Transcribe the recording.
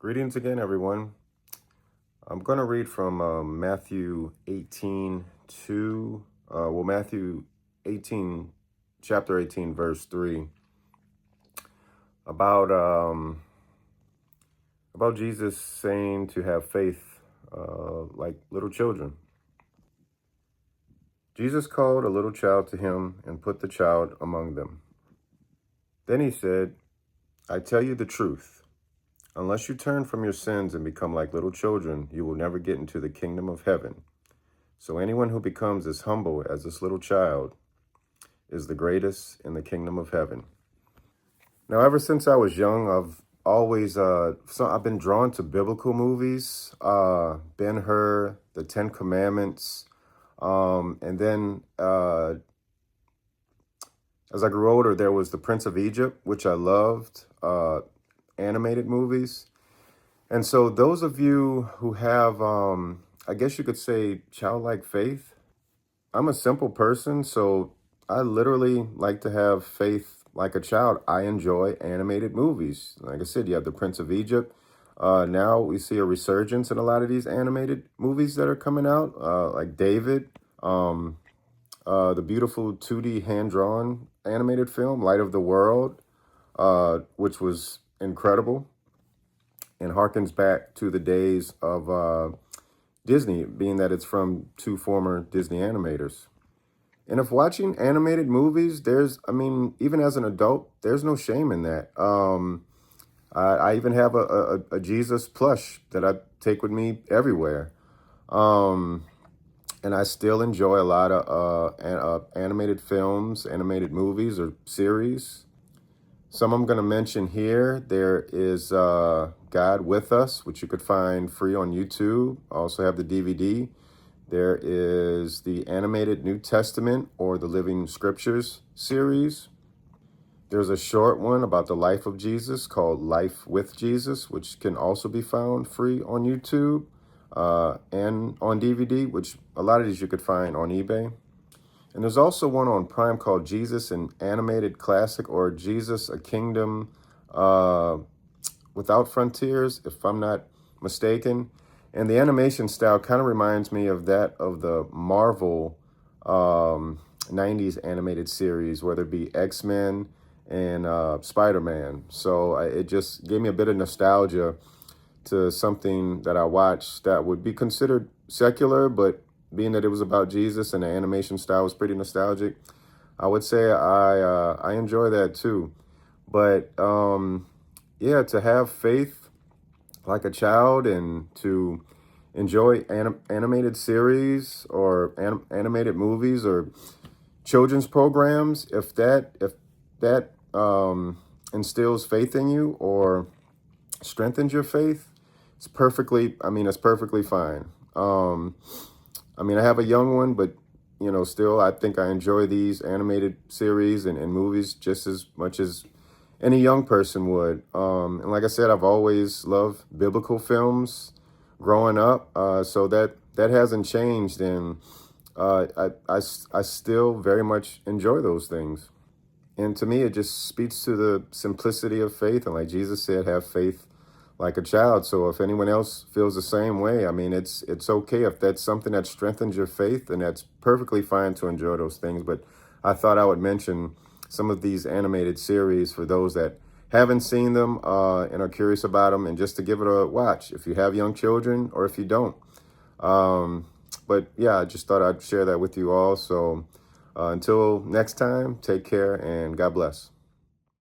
Greetings again, everyone. I'm going to read from Matthew 18 2, Matthew 18, chapter 18, verse 3, about Jesus saying to have faith like little children. Jesus called a little child to him and put the child among them. Then he said, I tell you the truth. Unless you turn from your sins and become like little children, you will never get into the kingdom of heaven. So anyone who becomes as humble as this little child is the greatest in the kingdom of heaven. Now, ever since I was young, I've always I've been drawn to biblical movies, Ben-Hur, the Ten Commandments, and then as I grew older, there was the Prince of Egypt, which I loved. Animated movies. And so those of you who have, I guess you could say, childlike faith, I'm a simple person, so I literally like to have faith like a child. I enjoy animated movies. Like I said, you have the Prince of Egypt. Now we see a resurgence in a lot of these animated movies that are coming out, like David, the beautiful 2D hand-drawn animated film, Light of the World, which was incredible and harkens back to the days of Disney, being that it's from two former Disney animators. And if watching animated movies, even as an adult, there's no shame in that. I even have a Jesus plush that I take with me everywhere. And I still enjoy a lot of animated films, animated movies, or series. Some I'm going to mention here. There is God With Us, which you could find free on YouTube. I also have the DVD. There is the animated New Testament or the Living Scriptures series. There's a short one about the life of Jesus called Life with Jesus, which can also be found free on YouTube and on DVD, which a lot of these you could find on eBay. And there's also one on Prime called Jesus, an Animated Classic, or Jesus, a Kingdom Without Frontiers, if I'm not mistaken. And the animation style kind of reminds me of that of the Marvel 90s animated series, whether it be X-Men and Spider-Man. So it just gave me a bit of nostalgia to something that I watched that would be considered secular, but being that it was about Jesus and the animation style was pretty nostalgic, I would say I enjoy that too. But to have faith like a child and to enjoy animated series or animated movies or children's programs, if that instills faith in you or strengthens your faith, it's perfectly fine. I have a young one, but, still, I think I enjoy these animated series and movies just as much as any young person would. And like I said, I've always loved biblical films growing up, so that hasn't changed. And I still very much enjoy those things. And to me, it just speaks to the simplicity of faith. And like Jesus said, have faith like a child. So if anyone else feels the same way, it's okay. If that's something that strengthens your faith, then that's perfectly fine to enjoy those things. But I thought I would mention some of these animated series for those that haven't seen them and are curious about them, and just to give it a watch if you have young children or if you don't. But yeah, I just thought I'd share that with you all. So until next time, take care and God bless.